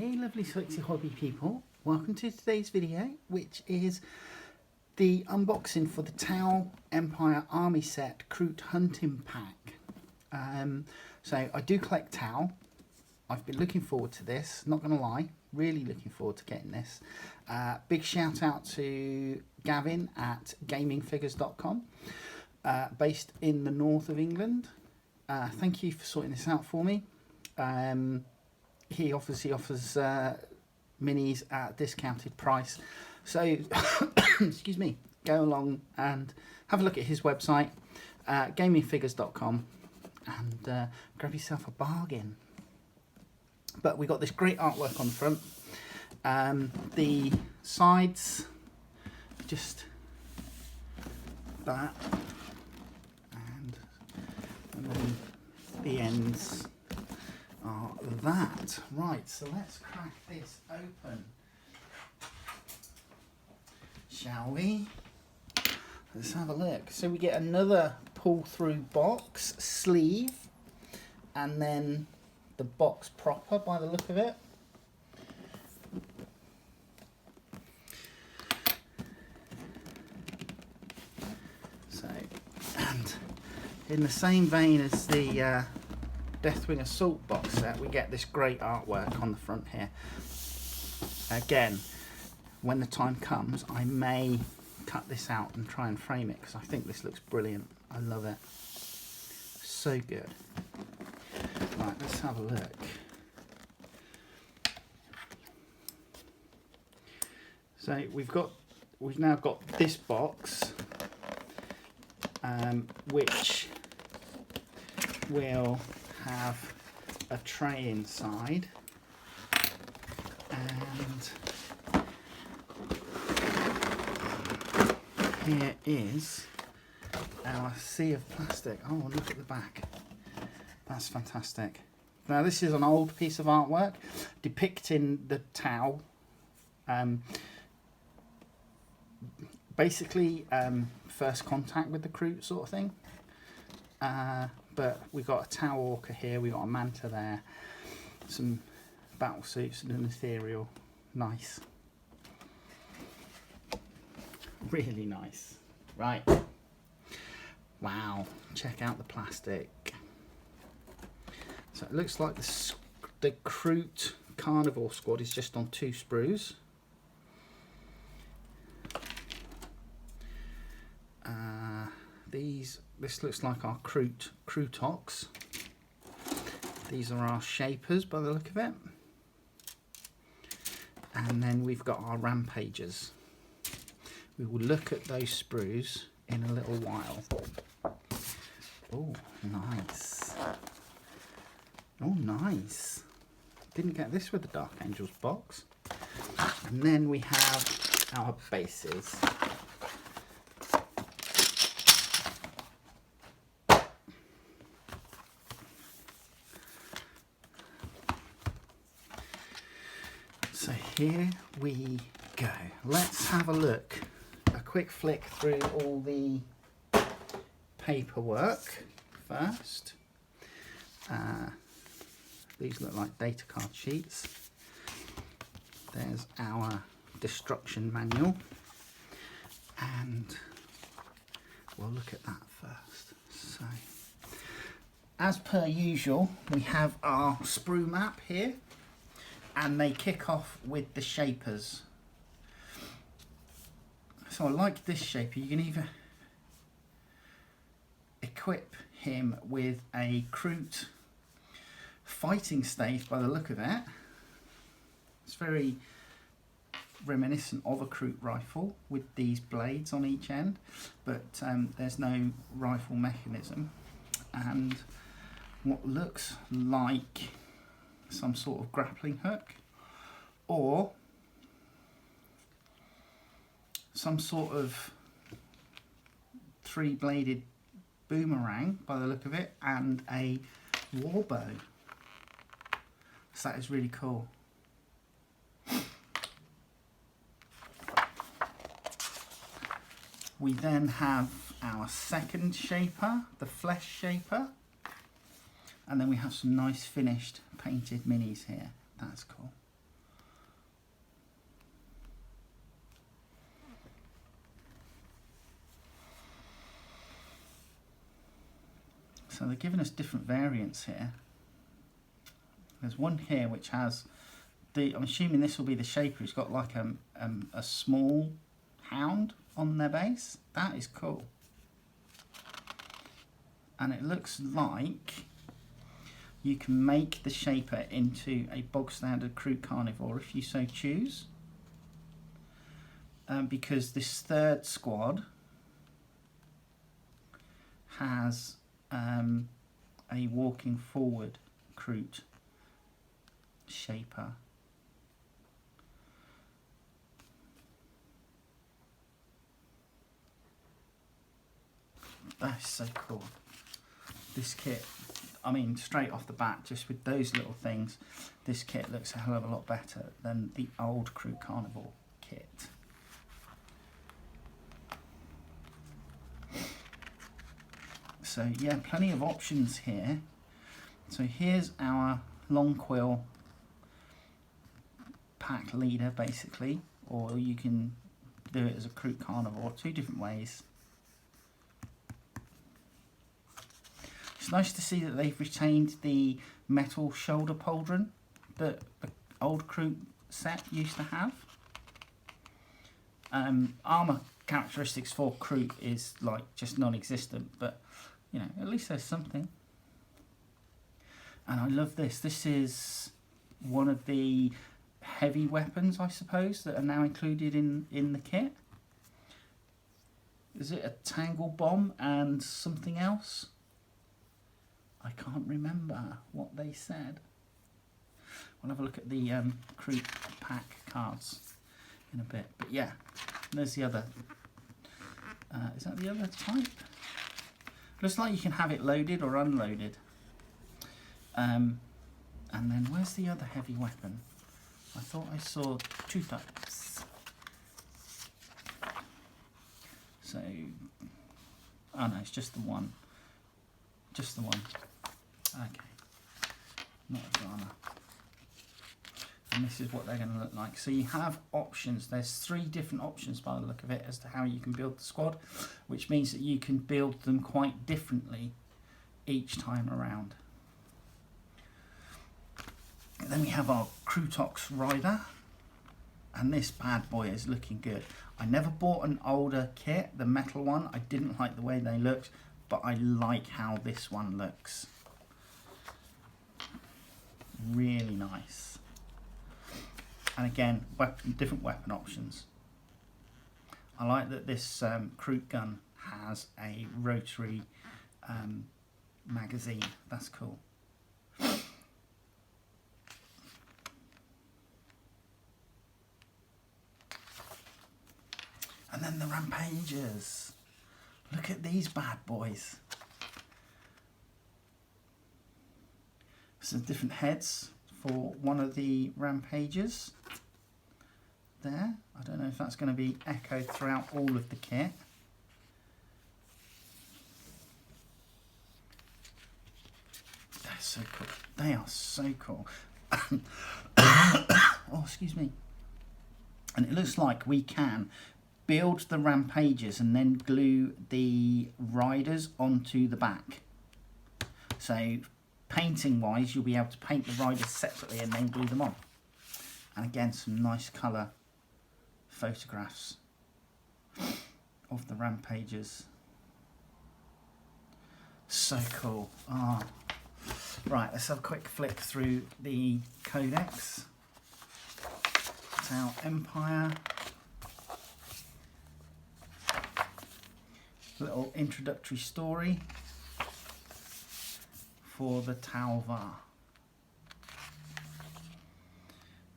Hey lovely sexy hobby people, welcome to today's video, which is the unboxing for the Tau Empire Army Set Kroot Hunting Pack. So I do collect Tau. I've been looking forward to this, not gonna lie, really looking forward to getting this. Big shout out to Gavin at gamingfigures.com, based in the north of England. Thank you for sorting this out for me. He obviously offers minis at a discounted price, so excuse me, go along and have a look at his website, gamingfigures.com, and grab yourself a bargain. But we got this great artwork on the front. The sides, just that, and then the ends are that. Right, so let's crack this open, shall we? Let's have a look. So we get another pull through box sleeve, and then the box proper by the look of it. So, and in the same vein as the Deathwing Assault box set, we get this great artwork on the front here. Again, when the time comes, I may cut this out and try and frame it because I think this looks brilliant. I love it. So good. Right, let's have a look. So we've now got this box, which will have a tray inside, and here is our sea of plastic. Oh, look at the back. That's fantastic. Now this is an old piece of artwork depicting the Tau. Basically first contact with the Kroot sort of thing. But we've got a Tau Orca here, we've got a Manta there, some battle suits and an ethereal. Nice. Really nice. Right. Wow, check out the plastic. So it looks like the Kroot Carnivore Squad is just on 2 sprues. This looks like our Krootox. These are our Shapers by the look of it. And then we've got our Rampagers. We will look at those sprues in a little while. Oh, nice. Oh, nice. Didn't get this with the Dark Angels box. And then we have our bases. So here we go. Let's have a look. A quick flick through all the paperwork first. These look like data card sheets. There's our destruction manual, and we'll look at that first. So, as per usual, we have our sprue map here, and they kick off with the Shapers. So I like this shaper. You can either equip him with a Kroot fighting stave by the look of it. It's very reminiscent of a Kroot rifle with these blades on each end, but there's no rifle mechanism, and what looks like some sort of grappling hook or some sort of 3-bladed boomerang by the look of it, and a war bow. So that is really cool. We then have our second shaper, the flesh shaper, and then we have some nice finished painted minis here. That's cool. So they're giving us different variants here. There's one here which has I'm assuming this will be the shaper who's got like a small hound on their base. That is cool. And it looks like you can make the shaper into a bog standard Kroot carnivore if you so choose. Because this third squad has a walking forward Kroot shaper. That's so cool. This kit, I mean, straight off the bat, just with those little things, this kit looks a hell of a lot better than the old Kroot carnivore kit. So yeah, plenty of options here. So here's our long quill pack leader, basically, or you can do it as a Kroot carnivore, two different ways. It's nice to see that they've retained the metal shoulder pauldron that the old Kroot set used to have. Armour characteristics for Kroot is like just non-existent, but you know, at least there's something. And I love this. This is one of the heavy weapons, I suppose, that are now included in the kit. Is it a tangle bomb and something else? I can't remember what they said. We'll have a look at the Kroot pack cards in a bit. But yeah, there's the other. Is that the other type? Looks like you can have it loaded or unloaded. And then where's the other heavy weapon? I thought I saw two types. So, oh no, it's just the one. Just the one. Okay. Not a drama. And this is what they're going to look like. So you have options. There's 3 different options by the look of it as to how you can build the squad, which means that you can build them quite differently each time around. And then we have our Krootox Rider, and this bad boy is looking good. I never bought an older kit, the metal one. I didn't like the way they looked, but I like how this one looks. Really nice. And again, different weapon options. I like that this Kroot gun has a rotary magazine. That's cool. And then the Rampagers. Look at these bad boys. Some different heads for one of the Rampagers. There. I don't know if that's going to be echoed throughout all of the kit. They're so cool. They are so cool. Oh, excuse me. And it looks like we can build the Rampagers and then glue the riders onto the back. So painting wise, you'll be able to paint the riders separately and then glue them on. And again, some nice colour photographs of the Rampagers. So cool. Oh. Right, let's have a quick flick through the codex. It's our Empire. Little introductory story for the Talvar.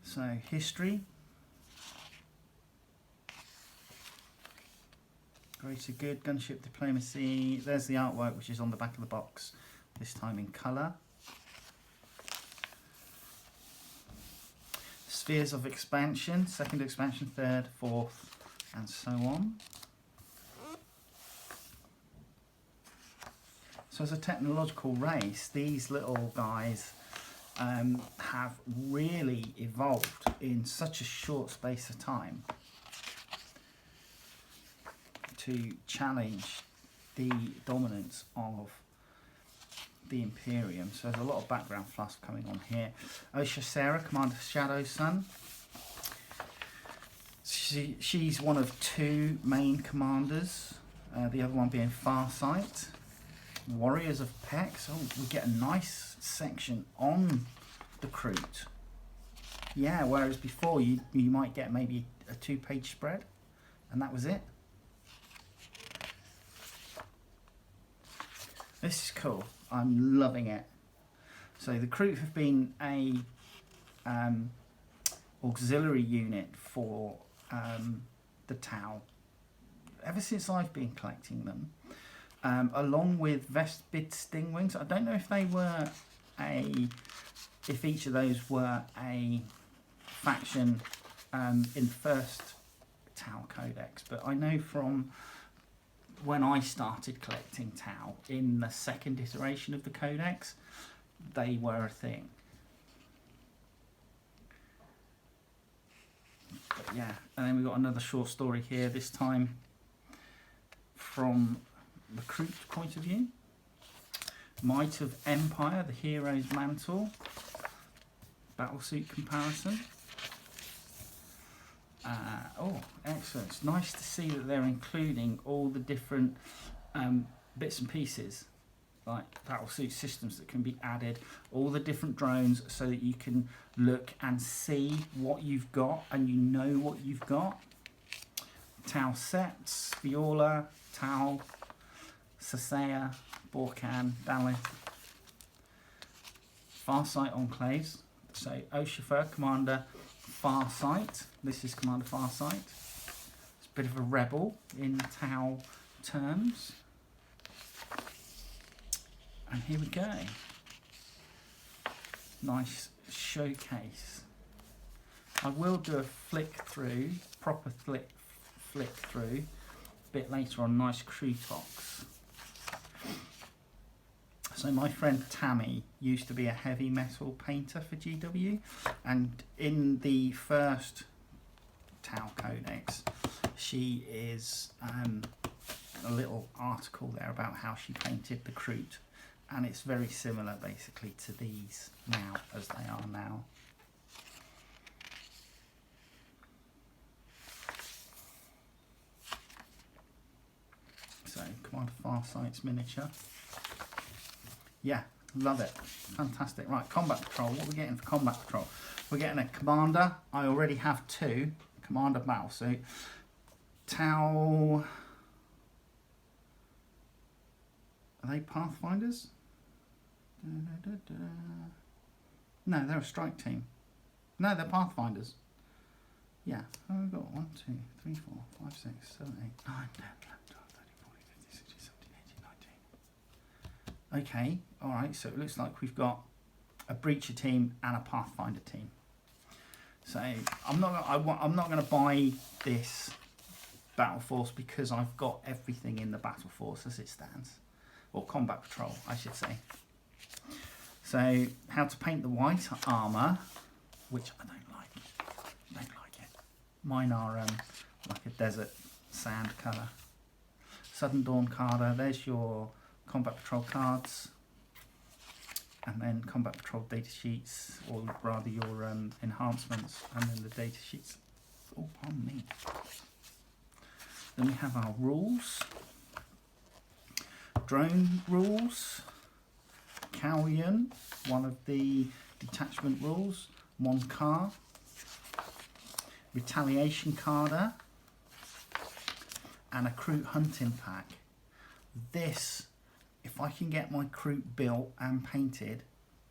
So history, greater good, gunship diplomacy. There's the artwork, which is on the back of the box, this time in colour. Spheres of expansion, second expansion, third, fourth, and so on. So as a technological race, these little guys have really evolved in such a short space of time to challenge the dominance of the Imperium. So there's a lot of background fluff coming on here. Osha Sarah, Commander Shadow Sun. She's one of two main commanders, the other one being Farsight. Warriors of Pex. Oh, we get a nice section on the Kroot. Yeah, whereas before you might get maybe a 2-page spread, and that was it. This is cool. I'm loving it. So the Kroot have been a auxiliary unit for the Tau ever since I've been collecting them, along with Vestbid Stingwings. I don't know if they were if each of those were a faction in the first Tau Codex, but I know from when I started collecting Tau in the second iteration of the Codex, they were a thing. But yeah, and then we've got another short story here, this time from the Kroot point of view. Might of Empire, the Hero's Mantle, battlesuit comparison. Oh, excellent. It's nice to see that they're including all the different bits and pieces, like battlesuit systems that can be added, all the different drones, so that you can look and see what you've got and you know what you've got. Tau sets, Viola, Tau, Sasea, Borkan, Dalith. Farsight Enclaves. So Oshafur, Commander Farsight. This is Commander Farsight. It's a bit of a rebel in Tau terms. And here we go. Nice showcase. I will do a flick through, proper flick through, a bit later on. Nice Krootox. So my friend Tammy used to be a heavy metal painter for GW, and in the first Tau Codex, she is a little article there about how she painted the Kroot, and it's very similar basically to these now as they are now. So Commander Farsight's miniature. Yeah, love it. Fantastic. Right, Combat Patrol. What are we getting for Combat Patrol? We're getting a Commander. I already have two. Commander Battlesuit. Tau... Are they Pathfinders? No, they're a strike team. No, they're Pathfinders. Yeah. Oh, we've got 1, 2, 3, 4, 5, 6, 7, 8, 9, 10, 11, 12, 13, 14, 15, 16, 17, 18, 19. Okay, alright, so it looks like we've got a Breacher team and a Pathfinder team. So I'm not going to buy this Battle Force because I've got everything in the Battle Force as it stands. Or Combat Patrol, I should say. So, how to paint the white armour, which I don't like. Mine are like a desert sand colour. Sudden Dawn card. There's your Combat Patrol cards, and then Combat Patrol data sheets, or rather your enhancements, and then the data sheets. Oh, pardon me. Then we have our rules. Drone rules. Cowian, one of the detachment rules. Monkar. Retaliation Carder. And a Kroot Hunting Pack. This, if I can get my Kroot built and painted,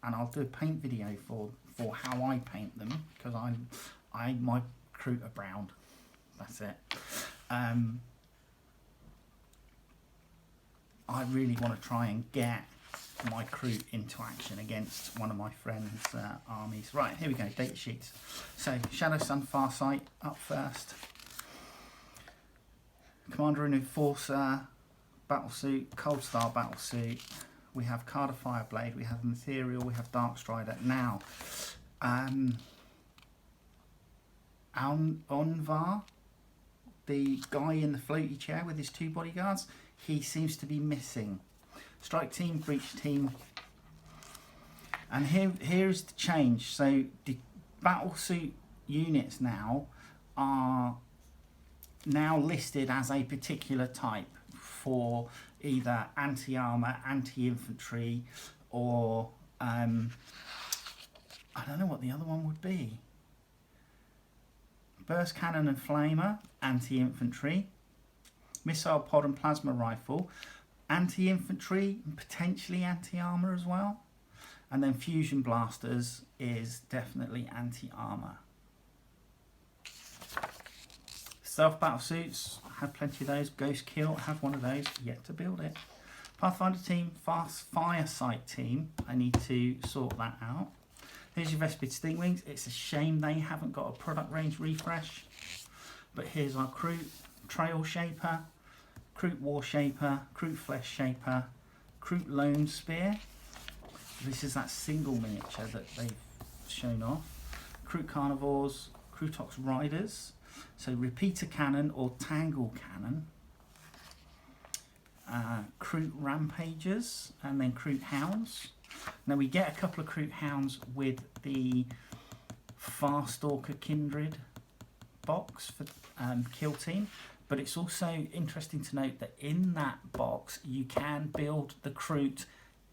and I'll do a paint video for how I paint them, because my Kroot are brown. That's it. I really want to try and get my Kroot into action against one of my friends' armies. Right, here we go, data sheets. So, Shadow Sun Farsight up first. Commander and Enforcer, Battlesuit, Cold Star Battlesuit. We have Carder Fireblade, we have Ethereal, we have Darkstrider. Now, Onvar, the guy in the floaty chair with his two bodyguards, he seems to be missing. Strike team, breach team, And here's the change. So the battlesuit units now are now listed as a particular type for either anti-armor, anti-infantry, or I don't know what the other one would be. Burst cannon and flamer, anti-infantry. Missile pod and plasma rifle, anti-infantry, potentially anti-armor as well. And then fusion blasters is definitely anti-armor. Stealth battle suits, have plenty of those. Ghost kill, have one of those, yet to build it. Pathfinder team, fast fire sight team, I need to sort that out. Here's your Vespid Stingwings. It's a shame they haven't got a product range refresh. But here's our Kroot Trail Shaper, Kroot War Shaper, Kroot Flesh Shaper, Kroot Lone Spear. This is that single miniature that they've shown off. Kroot Carnivores, Krootox Riders. So repeater cannon or tangle cannon. Kroot Rampagers, and then Kroot Hounds. Now we get a couple of Kroot Hounds with the Farstalker Kindred box for Kill Team, but it's also interesting to note that in that box you can build the Kroot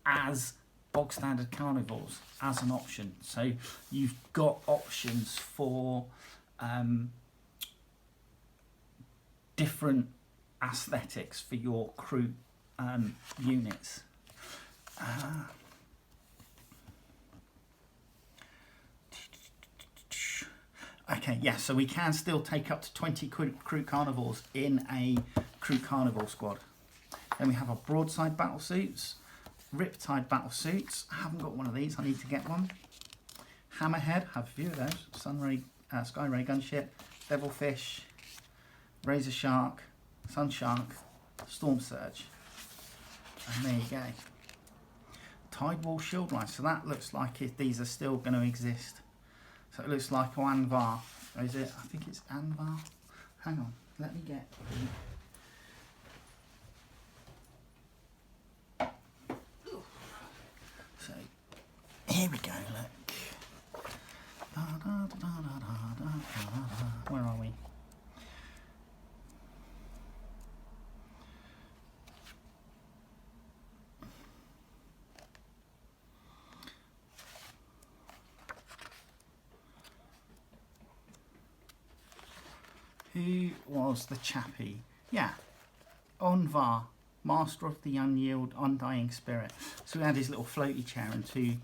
as bog standard carnivores as an option. So you've got options for different aesthetics for your Kroot units. Okay, yeah, so we can still take up to 20 Kroot Carnivores in a Kroot Carnivore squad. Then we have our broadside battle suits, Riptide battle suits. I haven't got one of these, I need to get one. Hammerhead, have a few of those. Sunray, Skyray gunship, Devilfish, Razor Shark, Sun Shark, Storm Surge. And there you go. Tidewall Shield Line, so that looks like these are still going to exist. So it looks like Anvar. Or is it? I think it's Anvar. Hang on, let me get. So here we go. Look. Where are we? Who was the chappie? Yeah, Onvar, Master of the Undying Spirit. So we had his little floaty chair and two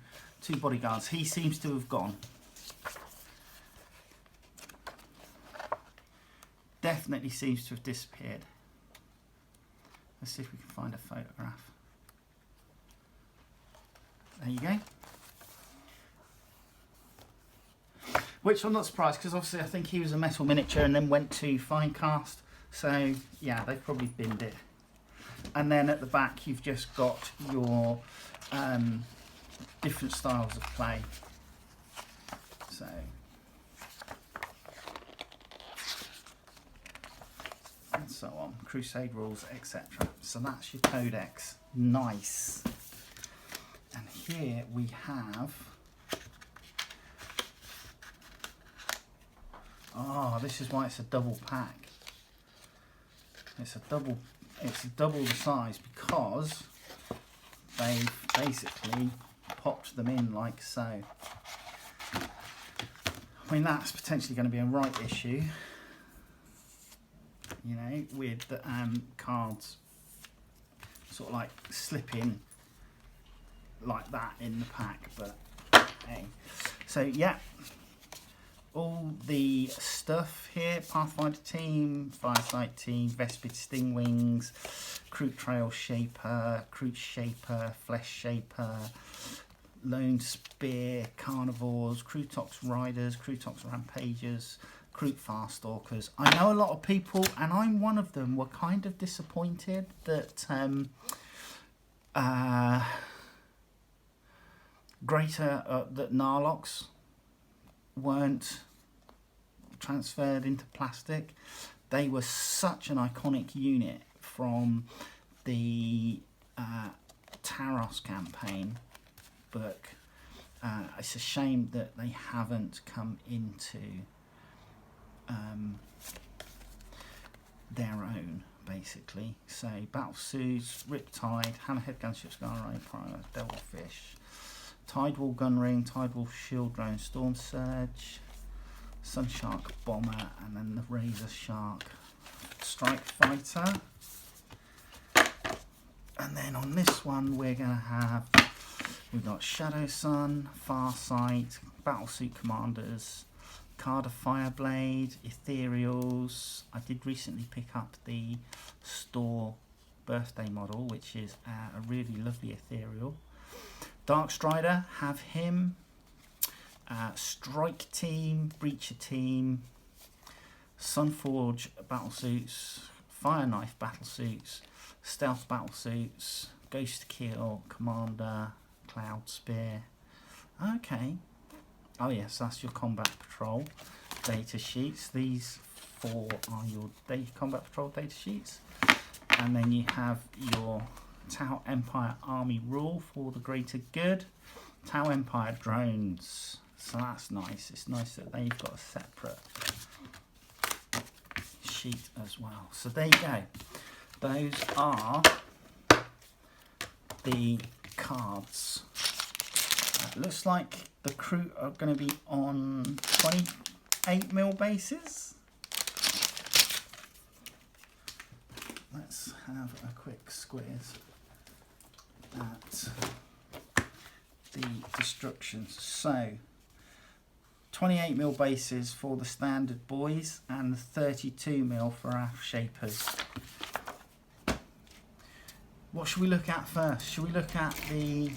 bodyguards. He seems to have gone. Definitely seems to have disappeared. Let's see if we can find a photograph. There you go. Which I'm not surprised, because obviously I think he was a metal miniature and then went to Finecast. So yeah, they've probably binned it. And then at the back you've just got your different styles of play. So and so on, Crusade rules, etc. So that's your codex. Nice. And here we have. Oh, this is why it's a double pack. It's double the size because they basically popped them in like so. I mean, that's potentially going to be a right issue, you know, with the cards sort of like slipping like that in the pack, but hey. So yeah. All the stuff here, Pathfinder team, Firesight team, Vespid Stingwings, Kroot Trail Shaper, Kroot Shaper, Flesh Shaper, Lone Spear, Carnivores, Krootox Riders, Krootox Rampagers, Kroot Farstalkers. I know a lot of people, and I'm one of them, were kind of disappointed that that Narlox weren't transferred into plastic. They were such an iconic unit from the Taros campaign book, It's a shame that they haven't come into their own, basically. So battle suits, Riptide, Hammerhead Gunship, Scarray, Primus, Devilfish, Tidewall Gunring, Tidewall Shield Drone, Storm Surge, Sunshark Bomber, and then the Razor Shark Strike Fighter. And then on this one we're going to have, we've got Shadow Sun, Farsight, Battlesuit Commanders, Card of Fireblade, Ethereals. I did recently pick up the store birthday model, which is a really lovely Ethereal. Dark Strider, have him. Strike Team, Breacher Team, Sunforge Battlesuits, Fire Knife Battlesuits, Stealth Battlesuits, Ghost Kill, Commander, Cloud Spear. Okay. Oh yes, that's your Combat Patrol data sheets. These 4 are your Combat Patrol data sheets. And then you have your Tau Empire Army Rule for the greater good. Tau Empire Drones. So that's nice. It's nice that they've got a separate sheet as well. So there you go. Those are the cards. It looks like the Kroot are going to be on 28mm bases. Let's have a quick squiz at the destructions. So 28mm bases for the standard boys and 32mm for our shapers. What should we look at first? Should we look at the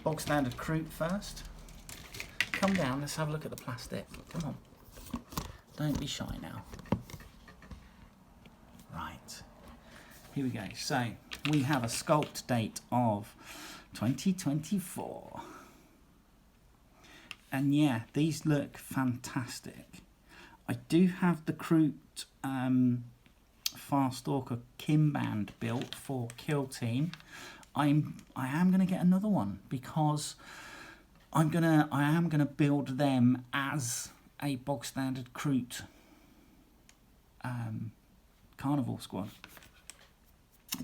bog standard Kroot first? Come down, let's have a look at the plastic. Come on. Don't be shy now. Right. Here we go. So we have a sculpt date of 2024. And yeah, these look fantastic. I do have the Kroot Farstalker Kimband built for Kill Team. I am gonna get another one because I am gonna build them as a bog standard Kroot Carnival squad,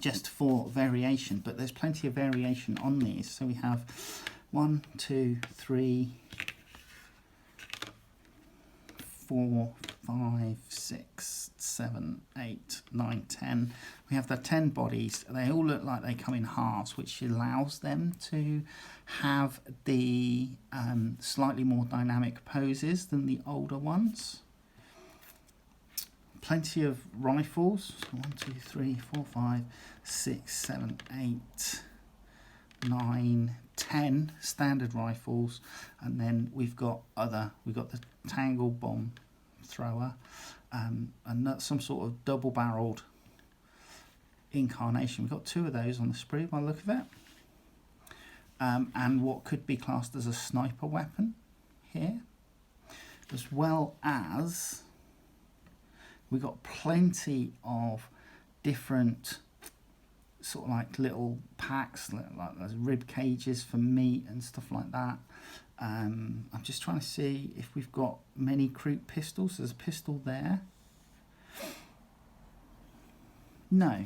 just for variation. But there's plenty of variation on these. So we have 1, 2, 3, 4, 5, 6, 7, 8, 9, 10. We have the 10 bodies. They all look like they come in halves, which allows them to have the slightly more dynamic poses than the older ones. Plenty of rifles. 1, 2, 3, 4, 5, 6, 7, 8, 9, 10 standard rifles, and then we've got the Tangle Bomb Thrower, and that's some sort of double-barreled incarnation. We've got 2 of those on the spree by the look of it, and what could be classed as a sniper weapon here, as well as we've got plenty of different sort of like little packs, like there's rib cages for meat and stuff like that. I'm just trying to see if we've got many Kroot pistols. There's a pistol there. No.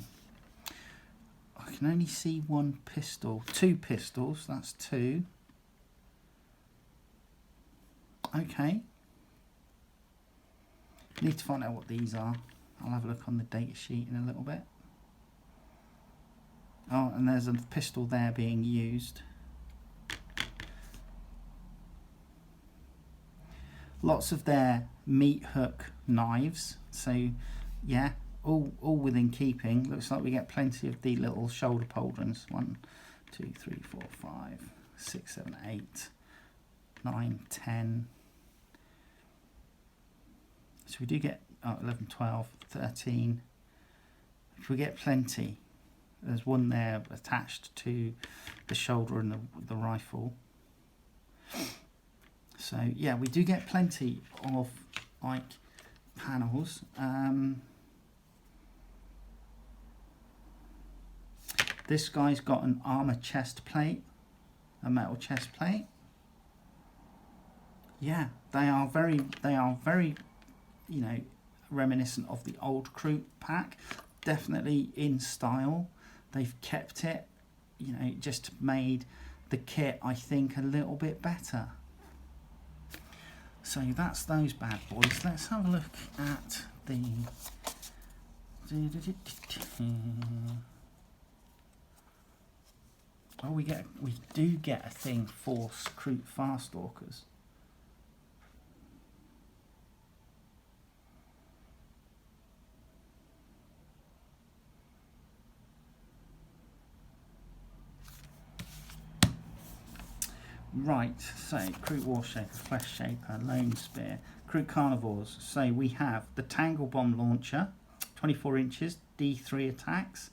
I can only see 1 pistol. 2 pistols, that's 2. Okay. Need to find out what these are. I'll have a look on the data sheet in a little bit. Oh, and there's a pistol there being used. Lots of their meat hook knives. So, yeah, all within keeping. Looks like we get plenty of the little shoulder pauldrons. 1, 2, 3, 4, 5, 6, 7, 8, 9, 10. So we do get 11, 12, 13. We get plenty. There's one there attached to the shoulder and the rifle. So yeah, we do get plenty of like panels. This guy's got an armor chest plate. a metal chest plate. Yeah, they are very, you know, reminiscent of the old Kroot pack. Definitely in style. They've kept it, you know, just made the kit, I think, a little bit better. So that's those bad boys. Let's have a look at the... Oh, we do get a thing for Kroot Farstalkers. Right, so Kroot Warshaper, Flesh Shaper, Lone Spear, Kroot Carnivores. So we have the Tangle Bomb Launcher, 24 inches, D3 attacks,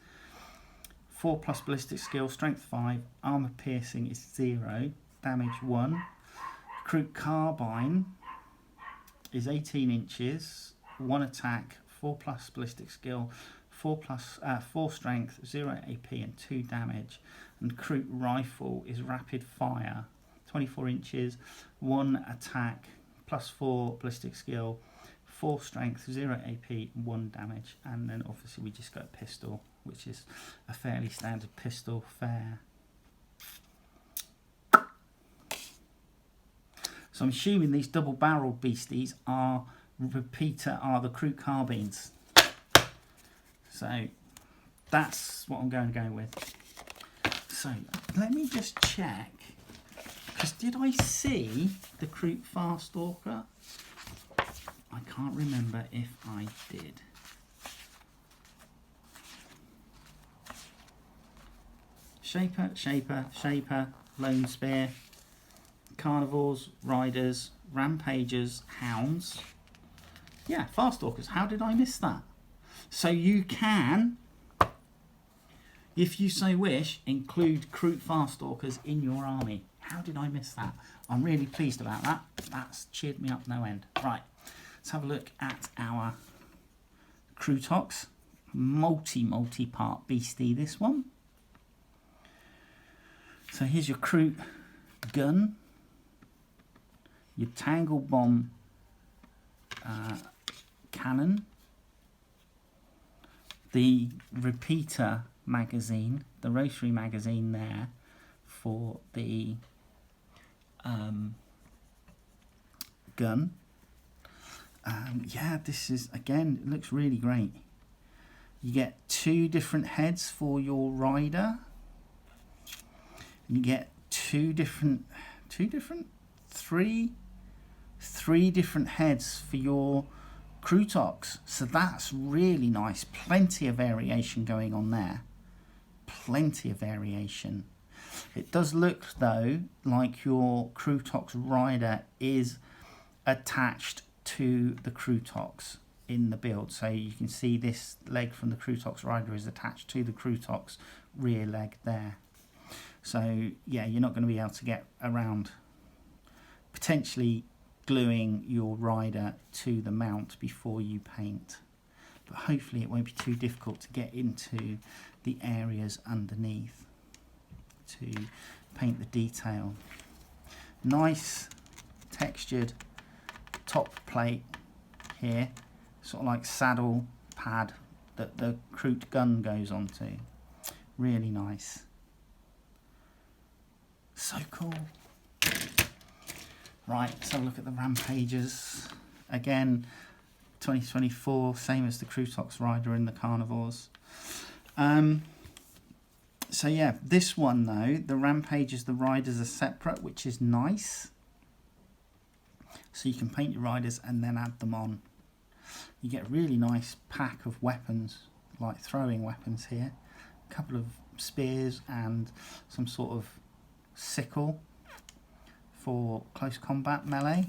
4+ ballistic skill, strength 5, armor piercing is 0, damage 1. Kroot Carbine is 18 inches, 1 attack, 4+ ballistic skill, 4 strength, 0 AP and 2 damage. And Kroot Rifle is rapid fire, 24 inches, 1 attack, +4 ballistic skill, 4 strength, 0 AP, 1 damage. And then obviously we just got pistol, which is a fairly standard pistol fare. So I'm assuming these double-barreled beasties are the Kroot carbines. So that's what I'm going to go with. So let me just check, because did I see the Kroot Farstalker? I can't remember if I did. Shaper, Shaper, Shaper, Lone Spear, Carnivores, Riders, Rampagers, Hounds. Yeah, Farstalkers. How did I miss that? So you can, if you so wish, include Kroot Farstalkers in your army. How did I miss that? I'm really pleased about that. That's cheered me up no end. Right, let's have a look at our Krootox. Multi-part beastie, this one. So here's your Kroot gun, your Tangle Bomb cannon, the repeater magazine, the rotary magazine there for the gun. Yeah, this is, again, it looks really great. You get 2 different heads for your rider. You get three different heads for your Krootox. So that's really nice. Plenty of variation going on there. Plenty of variation. It does look though like your Krootox rider is attached to the Krootox in the build. So you can see this leg from the Krootox rider is attached to the Krootox rear leg there. So yeah, you're not going to be able to get around potentially gluing your rider to the mount before you paint. But hopefully it won't be too difficult to get into the areas underneath to paint the detail. Nice textured top plate here, sort of like saddle pad that the Kroot gun goes onto. Really nice. So cool. Right, let's have a look at the Rampagers. Again, 2024, same as the Krootox rider and the Carnivores. So yeah, this one though, the Rampagers, the riders are separate, which is nice. So you can paint your riders and then add them on. You get a really nice pack of weapons, like throwing weapons here. A couple of spears and some sort of sickle for close combat melee.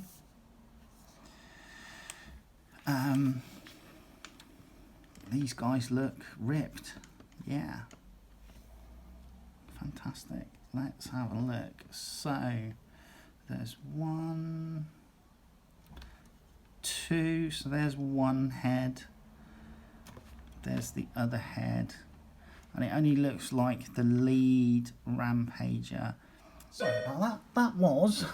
These guys look ripped. Yeah. Fantastic. Let's have a look. So there's 1, 2, so there's one head. There's the other head. And it only looks like the lead Rampager Sorry about that. That was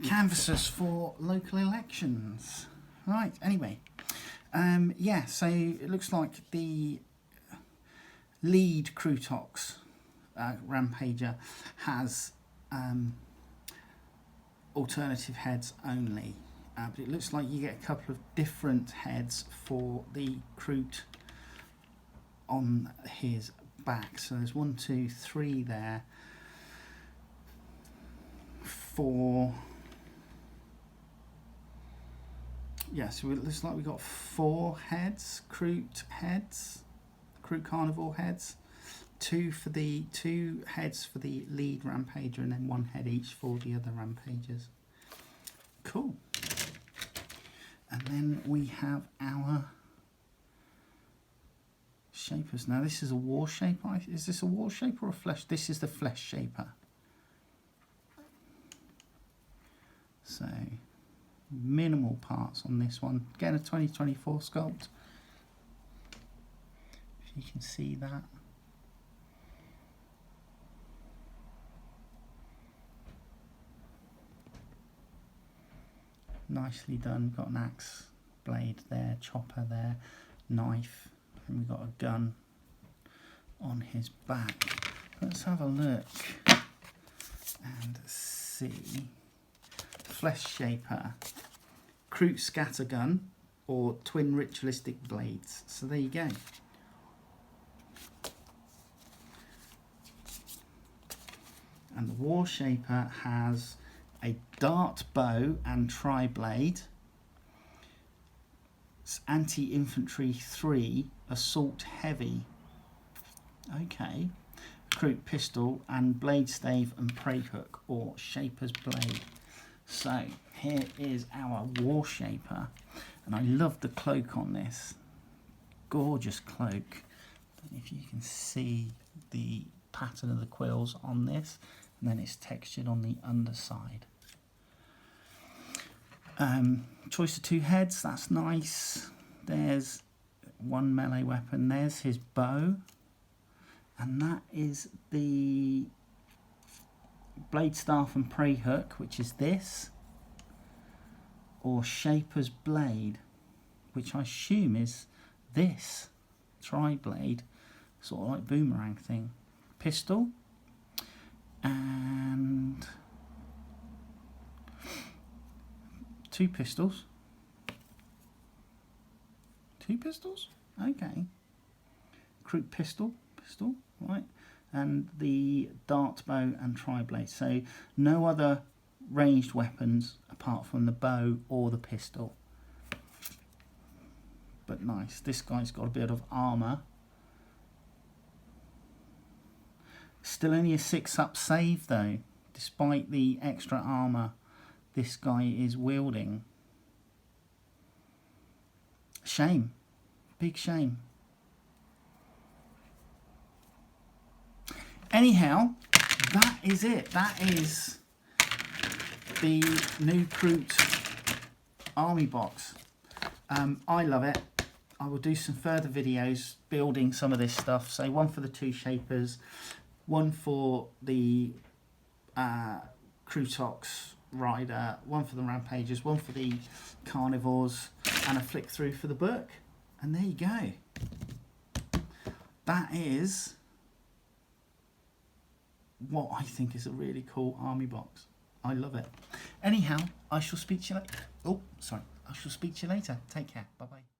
canvassers for local elections. Right, anyway. Yeah, so it looks like the lead Krootox Rampager has alternative heads only. But it looks like you get a couple of different heads for the Kroot on his back. So there's 1, 2, 3 there. 4. Yeah, so it looks like we've got 4 heads, Kroot carnivore heads. 2 heads for the lead Rampager, and then 1 head each for the other Rampagers. Cool. And then we have our shapers. Now this is a war shaper. Is this a war shaper or a flesh? This is the flesh shaper. So minimal parts on this one. Again, a 2024 sculpt. If you can see that. Nicely done. Got an axe blade there, chopper there, knife, and we've got a gun on his back. Let's have a look and see. Flesh shaper, Kroot scattergun, or twin ritualistic blades. So there you go. And the war shaper has a dart bow and tri-blade. It's anti-infantry 3, assault heavy. Okay. Kroot pistol and blade stave and prey hook, or shaper's blade. So here is our war shaper, and I love the cloak on this. Gorgeous cloak. Don't know if you can see the pattern of the quills on this, and then it's textured on the underside. Choice of 2 heads, that's nice. There's 1 melee weapon, there's his bow, and that is the blade staff and prey hook, which is this, or shaper's blade, which I assume is this tri-blade, sort of like boomerang thing. Pistol, and 2 pistols. 2 pistols? Okay. Kroot pistol, right. And the dart bow and tri-blade. So no other ranged weapons apart from the bow or the pistol. But nice. This guy's got a bit of armour. Still only a 6-up save though, despite the extra armour this guy is wielding. Shame. Big shame. Anyhow, that is it. That is the new Kroot army box. I love it. I will do some further videos building some of this stuff. So 1 for the 2 shapers, 1 for the Krootox rider, 1 for the Rampagers, 1 for the carnivores, and a flick through for the book. And there you go. That is what I think is a really cool army box. I love it. Anyhow, I shall speak to you later. Oh, sorry. I shall speak to you later. Take care. Bye-bye.